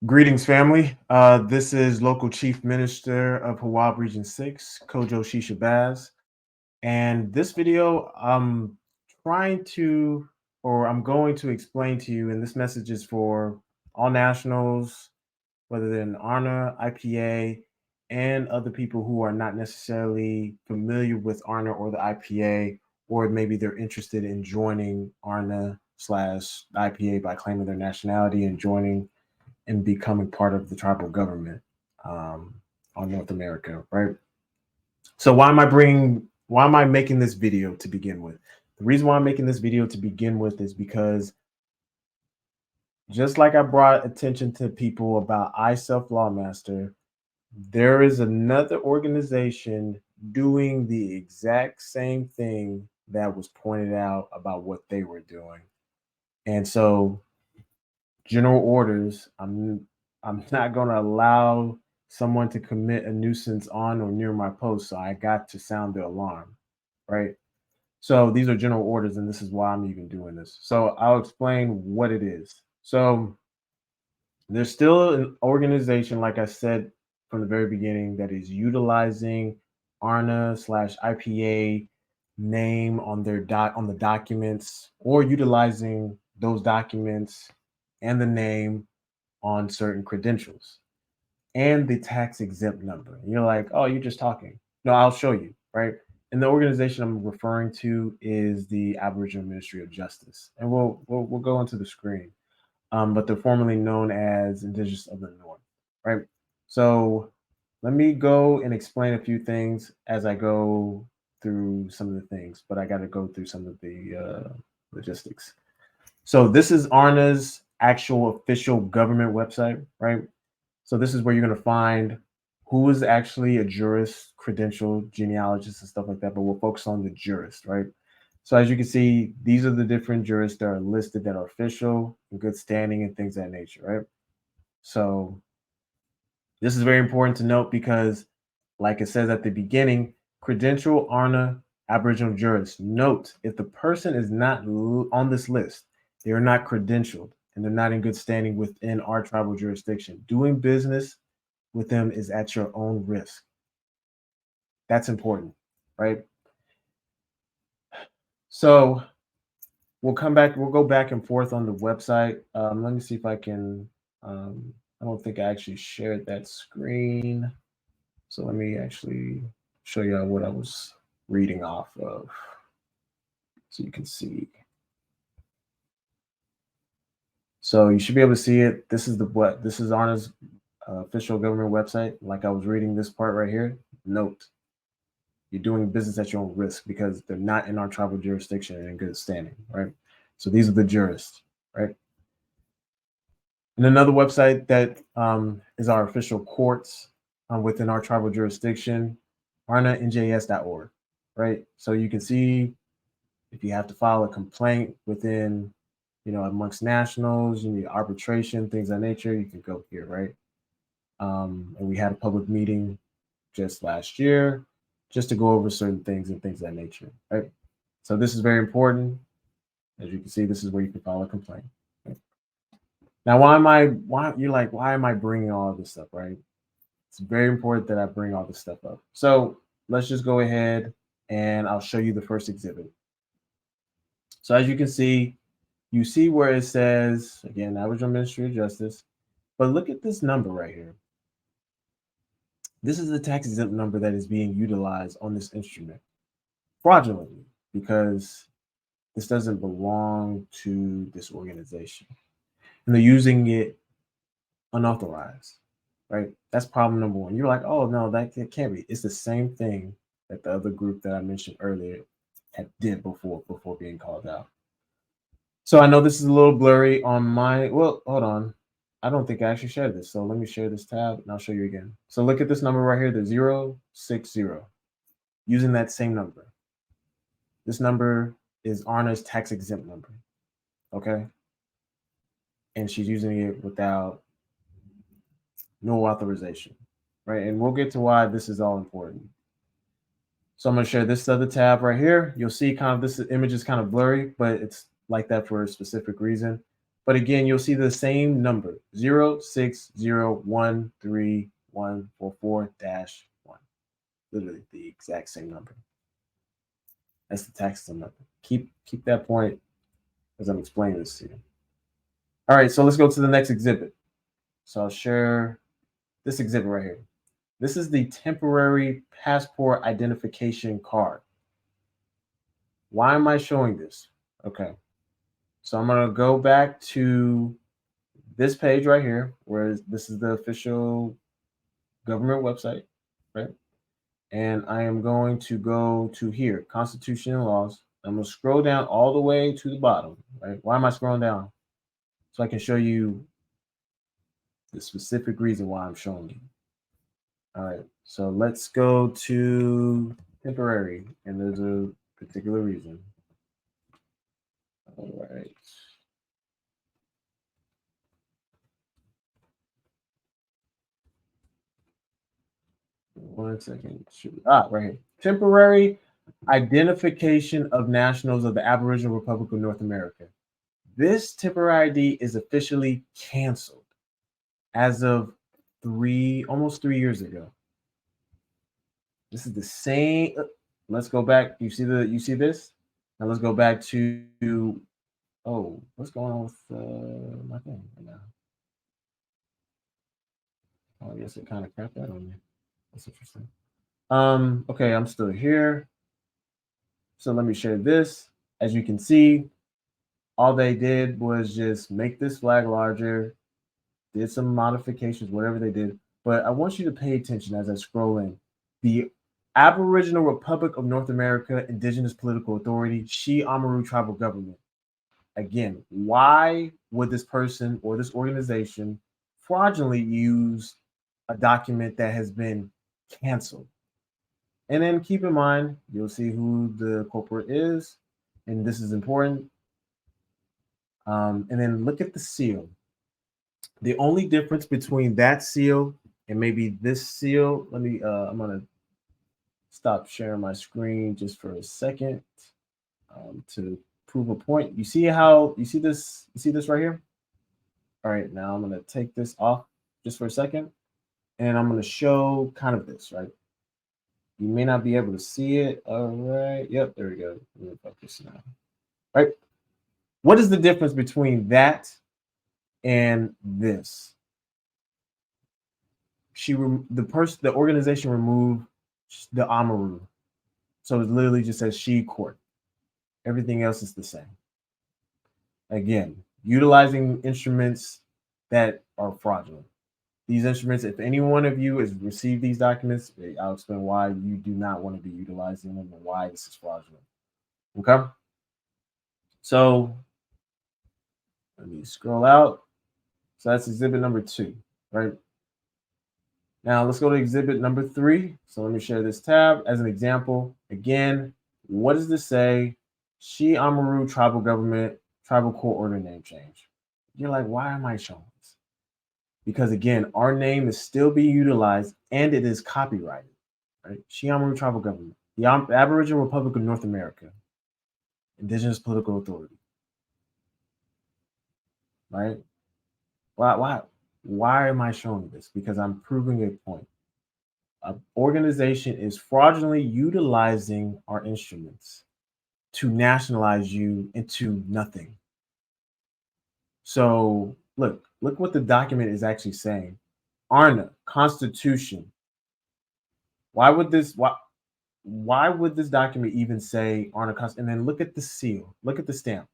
Greetings, family. This is local chief minister of Hawab Region 6, Kojo Shishabaz. And this video, trying to, I'm going to explain to you, and this message is for all nationals, whether they're in ARNA, IPA, and other people who are not necessarily familiar with ARNA or the IPA, or maybe they're interested in joining ARNA slash IPA by claiming their nationality and joining and becoming part of the tribal government um, on North America, right? So why am I making this video to begin with? The reason why I'm making this video to begin with is because just like I brought attention to people about iSelf Lawmaster, there is another organization doing the exact same thing that was pointed out about what they were doing. And so general orders, I'm not going to allow someone to commit a nuisance on or near my post, so I got to sound the alarm, right? So these are general orders, and this is why I'm even doing this. So I'll explain what it is. So there's still an organization, like I said from the very beginning, that is utilizing ARNA slash IPA name on their on the documents, or utilizing those documents and the name on certain credentials and the tax exempt number. And you're like, oh, you're just talking. No, I'll show you, right? And the organization I'm referring to is the Aboriginal Ministry of Justice, and we'll go into the screen. But they're formerly known as Indigenous of the North, right? So let me go and explain a few things as I go through some of the things, but I got to go through some of the logistics. So this is ARNA's actual official government website, right? So this is where you're going to find who is actually a jurist, credential, genealogist, and stuff like that. But we'll focus on the jurist, right? So as you can see, these are the different jurists that are listed that are official, in good standing, and things of that nature, right? So this is very important to note because, like it says at the beginning, credential ARNA Aboriginal jurist. Note, if the person is not on this list, they are not credentialed and they're not in good standing within our tribal jurisdiction. Doing business with them is at your own risk. That's important, right? So we'll go back and forth on the website. Let me see if I can, I don't think I actually shared that screen. So let me actually show you what I was reading off of so you can see. So you should be able to see it. This is this is ARNA's official government website. Like I was reading this part right here. Note, you're doing business at your own risk because they're not in our tribal jurisdiction and in good standing, right? So these are the jurists, right? And another website that is our official courts within our tribal jurisdiction, arnanjs.org, right? So you can see if you have to file a complaint within, amongst nationals, you need arbitration, things of that nature, you can go here, right? And we had a public meeting just last year just to go over certain things and things of that nature, right? So this is very important. As you can see, this is where you can file a complaint. Right? Now, why am I bringing all of this stuff, right? It's very important that I bring all this stuff up. So let's just go ahead and I'll show you the first exhibit. So as you can see, you see where it says, again, Aboriginal Ministry of Justice, but look at this number right here. This is the tax exempt number that is being utilized on this instrument fraudulently because this doesn't belong to this organization. And they're using it unauthorized, right? That's problem number one. You're like, oh, no, that can't be. It's the same thing that the other group that I mentioned earlier did before being called out. So I know this is a little blurry on my, well, hold on. I don't think I actually shared this. So let me share this tab and I'll show you again. So look at this number right here, the 060, using that same number. This number is ARNA's tax exempt number, okay? And she's using it without no authorization, right? And we'll get to why this is all important. So I'm gonna share this other tab right here. You'll see kind of this image is kind of blurry, but it's like that for a specific reason. But again, you'll see the same number 060131144-1. Literally the exact same number. That's the tax number. Keep that point as I'm explaining this to you. All right, so let's go to the next exhibit. So I'll share this exhibit right here. This is the temporary passport identification card. Why am I showing this? Okay, so I'm gonna go back to this page right here, where this is the official government website, right? And I am going to go to here, Constitution and Laws. I'm gonna scroll down all the way to the bottom, right? Why am I scrolling down? So I can show you the specific reason why I'm showing you. All right, so let's go to temporary, and there's a particular reason. All right. 1 second. Right here. Temporary identification of nationals of the Aboriginal Republic of North America. This temporary ID is officially canceled as of almost 3 years ago. This is the same. Let's go back. You see this? Now let's go back to. Oh, what's going on with my thing right now? Oh, I guess it kind of crapped out on me. That's interesting. Okay, I'm still here. So let me share this. As you can see, all they did was just make this flag larger, did some modifications, whatever they did. But I want you to pay attention as I scroll in. The Aboriginal Republic of North America Indigenous Political Authority, Shi Amaru Tribal Government. Again, why would this person or this organization fraudulently use a document that has been canceled? And then keep in mind, you'll see who the corporate is, and this is important. And then look at the seal. The only difference between that seal and maybe this seal, I'm gonna stop sharing my screen just for a second to prove a point. You see this? You see this right here? All right, now I'm gonna take this off just for a second, and I'm gonna show kind of this, right? You may not be able to see it. All right. Yep, there we go. Let me focus now. All right. What is the difference between that and this? The organization removed the Amaru. So it literally just says She Court. Everything else is the same. Again, utilizing instruments that are fraudulent. These instruments, if any one of you has received these documents, I'll explain why you do not want to be utilizing them and why this is fraudulent. Okay. So let me scroll out. So that's exhibit number 2, right? Now let's go to exhibit number 3. So let me share this tab as an example. Again, what does this say? Shi Amaru Tribal Government, Tribal Court Order name change. You're like, why am I showing this? Because again, our name is still being utilized and it is copyrighted, right? Shi Amaru Tribal Government, the Aboriginal Republic of North America, Indigenous Political Authority, right? Why am I showing this? Because I'm proving a point. An organization is fraudulently utilizing our instruments to nationalize you into nothing. So look what the document is actually saying. ARNA, Constitution. Why would this document even say ARNA Constitution? And then look at the seal. Look at the stamp.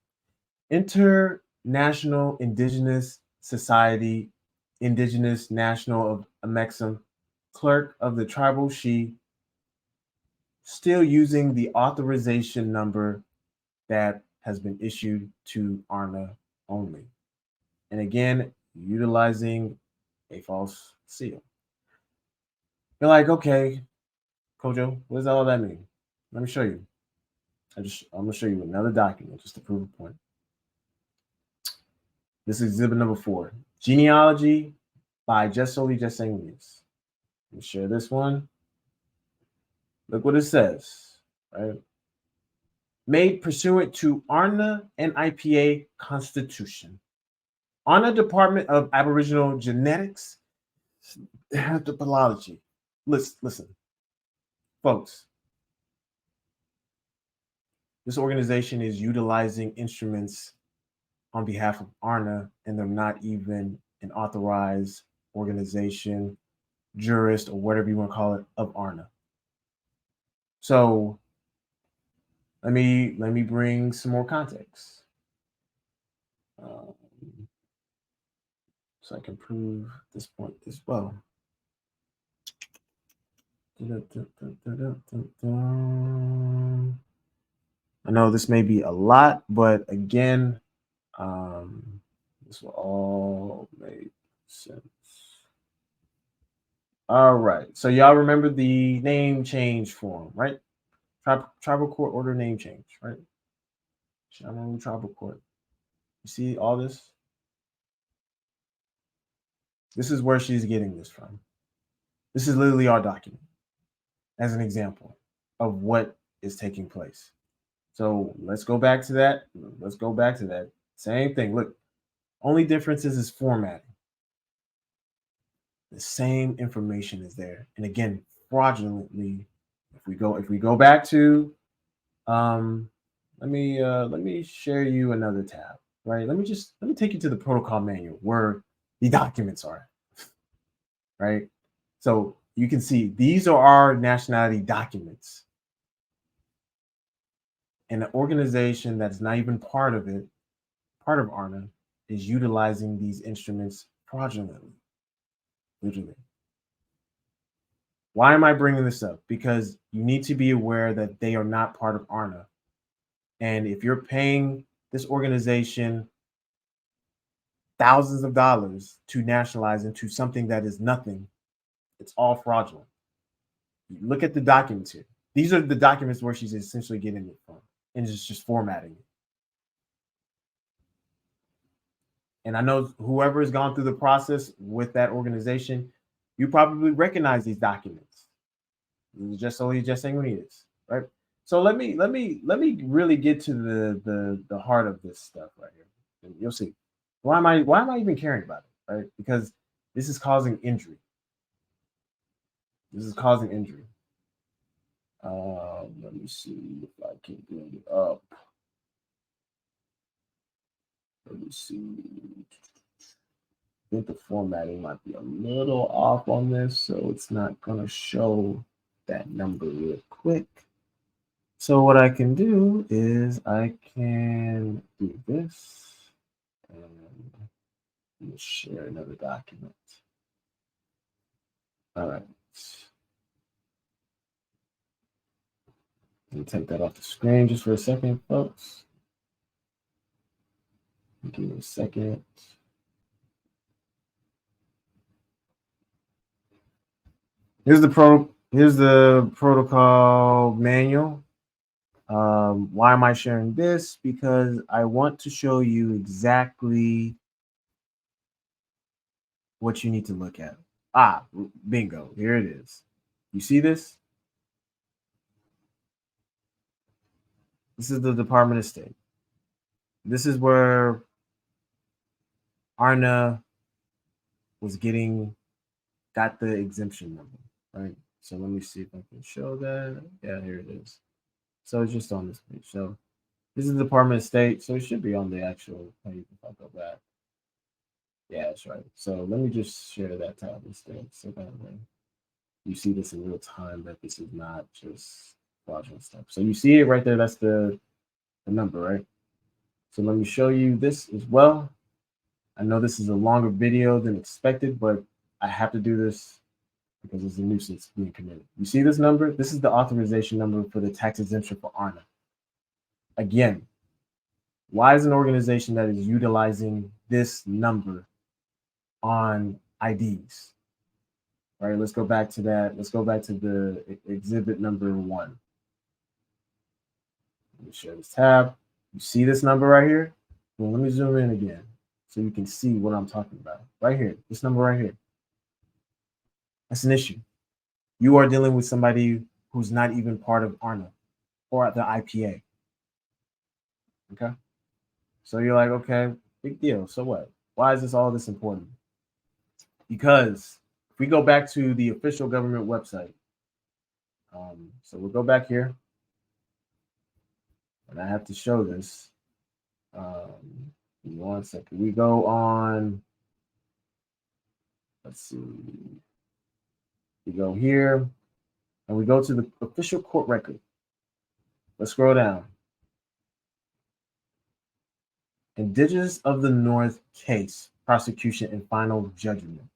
International Indigenous Society, Indigenous National of Amexem, clerk of the tribal Shi, still using the authorization number that has been issued to ARNA only. And again, utilizing a false seal. You're like, okay, Kojo, what does all that mean? Let me show you. I'm gonna show you another document just to prove a point. This is exhibit number 4. Genealogy by Just Solely Just Saying This. Let me share this one. Look what it says, right? Made pursuant to ARNA and IPA Constitution. ARNA Department of Aboriginal Genetics, Anthropology. Listen, folks. This organization is utilizing instruments on behalf of ARNA, and they're not even an authorized organization, jurist, or whatever you want to call it, of ARNA. So let me bring some more context, um, so I can prove this point as well. I know this may be a lot, but again, this will all make sense. All right. So y'all remember the name change form, right? Tribal court order name change, right? Shaman tribal court. You see all this? This is where she's getting this from. This is literally our document as an example of what is taking place. So let's go back to that. Let's go back to that. Same thing. Look, only difference is formatting. The same information is there. And again, fraudulently, if we go back to let me share you another tab, right? Let me take you to the protocol manual where the documents are, right? So you can see these are our nationality documents. And an organization that's not even part of it, part of ARNA, is utilizing these instruments fraudulently, literally. Why am I bringing this up? Because you need to be aware that they are not part of ARNA. And if you're paying this organization thousands of dollars to nationalize into something that is nothing, it's all fraudulent. Look at the documents here. These are the documents where she's essentially getting it from and just formatting it. And I know whoever has gone through the process with that organization, you probably recognize these documents. Just saying what it is, right? So let me really get to the heart of this stuff right here. And you'll see. Why am I even caring about it, right? Because this is causing injury. This is causing injury. Let me see if I can bring it up. Let me see. I think the formatting might be a little off on this, so it's not gonna show that number real quick. So what I can do is I can do this and share another document. All right. Let me take that off the screen just for a second, folks. Give me a second. Here's the protocol manual. Why am I sharing this? Because I want to show you exactly what you need to look at. Bingo. Here it is. You see this? This is the Department of State. This is where ARNA got the exemption number, right? So let me see if I can show that. Yeah, here it is. So it's just on this page. So this is the Department of State. So it should be on the actual page if I go back. Yeah, that's right. So let me just share that tab instead. So that way you see this in real time, that this is not just fraudulent stuff. So you see it right there. That's the number, right? So let me show you this as well. I know this is a longer video than expected, but I have to do this because it's a nuisance being committed. You see this number? This is the authorization number for the tax exemption for ARNA. Again, why is an organization that is utilizing this number on IDs? All right, let's go back to that. Let's go back to the exhibit number 1. Let me share this tab. You see this number right here? Well, let me zoom in again so you can see what I'm talking about. Right here, this number right here. That's an issue. You are dealing with somebody who's not even part of ARNA or the IPA. Okay? So you're like, okay, big deal. So what? Why is all this important? Because if we go back to the official government website, so we'll go back here, and I have to show this. 1 second. We go on. Let's see. We go here, and we go to the official court record. Let's scroll down. Indigenous of the North case, prosecution, and final judgment.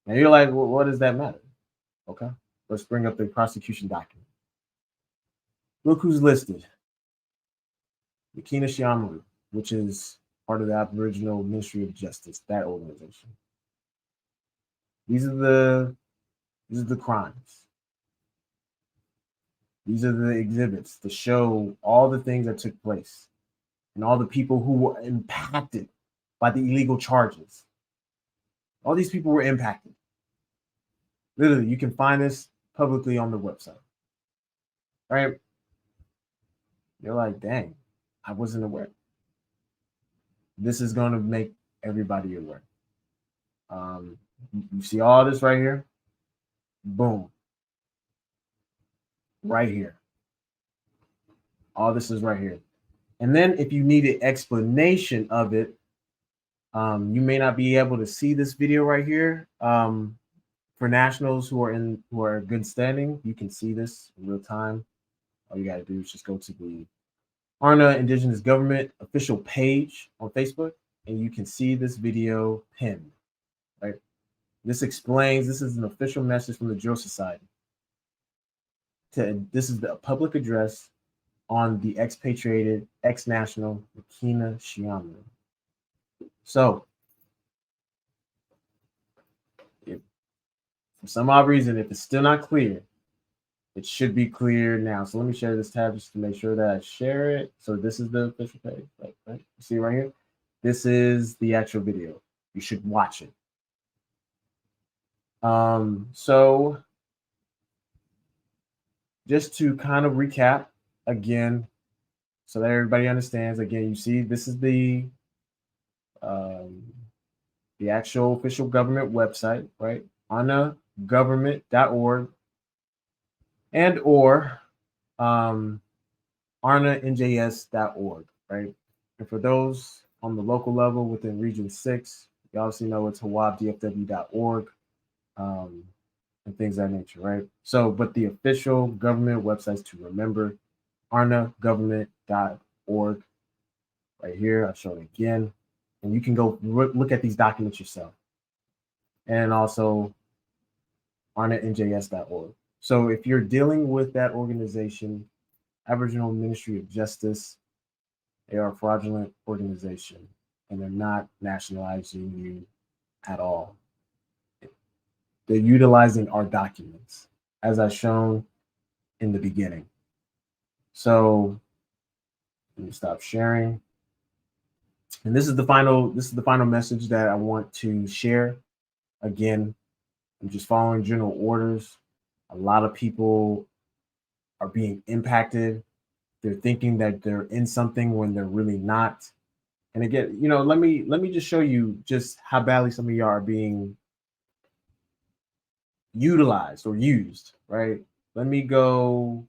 Now you're like, well, what does that matter? Okay, let's bring up the prosecution document. Look who's listed. Makina Shiamaru, which is part of the Aboriginal Ministry of Justice, that organization. These are the crimes. These are the exhibits to show all the things that took place and all the people who were impacted by the illegal charges. All these people were impacted. Literally, you can find this publicly on the website. Right? You're like, dang, I wasn't aware. This is going to make everybody aware. You see all this right here? Boom. Right here. All this is right here. And then if you need an explanation of it, you may not be able to see this video right here. For nationals who are in good standing, you can see this in real time. All you got to do is just go to the ARNA Indigenous Government official page on Facebook, and you can see this video pinned. Right? This explains. This is an official message from the Drill Society. This is the public address on the expatriated ex-national Makina Shiamaru. So, if for some odd reason, if it's still not clear, it should be clear now. So let me share this tab just to make sure that I share it. So this is the official page, right? You see right here? This is the actual video. You should watch it. So just to kind of recap again, so that everybody understands, again, you see this is the actual official government website, right? ARNAgovernment.org and or ARNANJS.org, right? And for those on the local level within Region 6, you obviously know it's hawabdfw.org and things of that nature, right? So, but the official government websites to remember, ARNAgovernment.org, right here. I'll show it again. And you can go look at these documents yourself. And also ARNANJS.org. So if you're dealing with that organization, Aboriginal Ministry of Justice, they are a fraudulent organization, and they're not nationalizing you at all. They're utilizing our documents, as I've shown in the beginning. So let me stop sharing. And this is the final message that I want to share. Again, I'm just following general orders. A lot of people are being impacted. They're thinking that they're in something when they're really not. And again, let me just show you just how badly some of y'all are being utilized or used, right? Let me go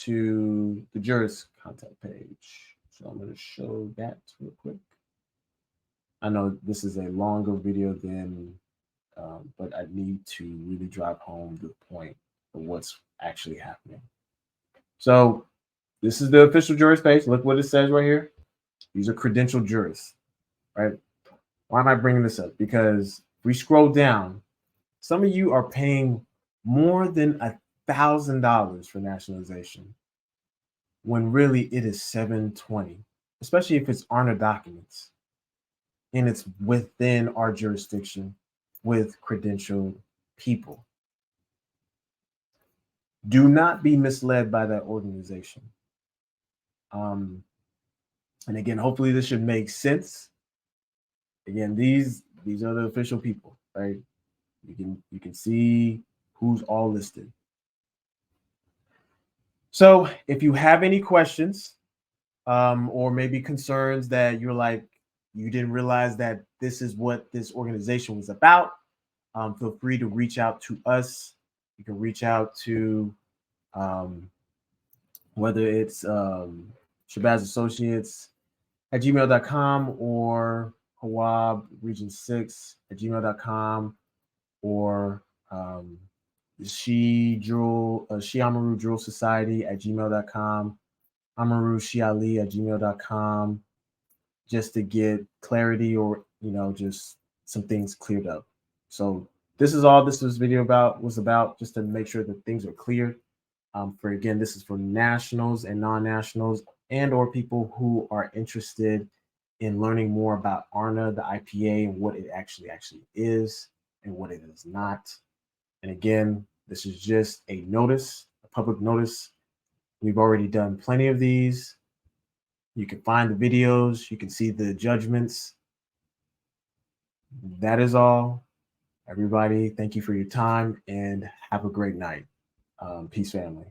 to the jurist contact page. So I'm going to show that real quick. I know this is a longer video than, but I need to really drive home the point of what's actually happening. So this is the official jurist page. Look what it says right here. These are credentialed jurists, right? Why am I bringing this up? Because if we scroll down, some of you are paying more than $1,000 for nationalization, when really it is $720, especially if it's ARNA documents and it's within our jurisdiction with credentialed people. Do not be misled by that organization. And again, hopefully this should make sense. Again, these are the official people, right? You can see who's all listed. So if you have any questions or maybe concerns that you're like, you didn't realize that this is what this organization was about, feel free to reach out to us. You can reach out to um, whether it's Shabazz Associates at gmail.com or Hawab Region 6 at gmail.com or Shi Amaru Drill Society at gmail.com, Amaru Shi Ali at gmail.com, just to get clarity or, just some things cleared up. So this is all this video was about, just to make sure that things are clear. For again, this is for nationals and non-nationals and or people who are interested in learning more about ARNA, the IPA, and what it actually is and what it is not. And again, this is just a notice, a public notice. We've already done plenty of these. You can find the videos, you can see the judgments. That is all. Everybody, thank you for your time and have a great night. Peace, family.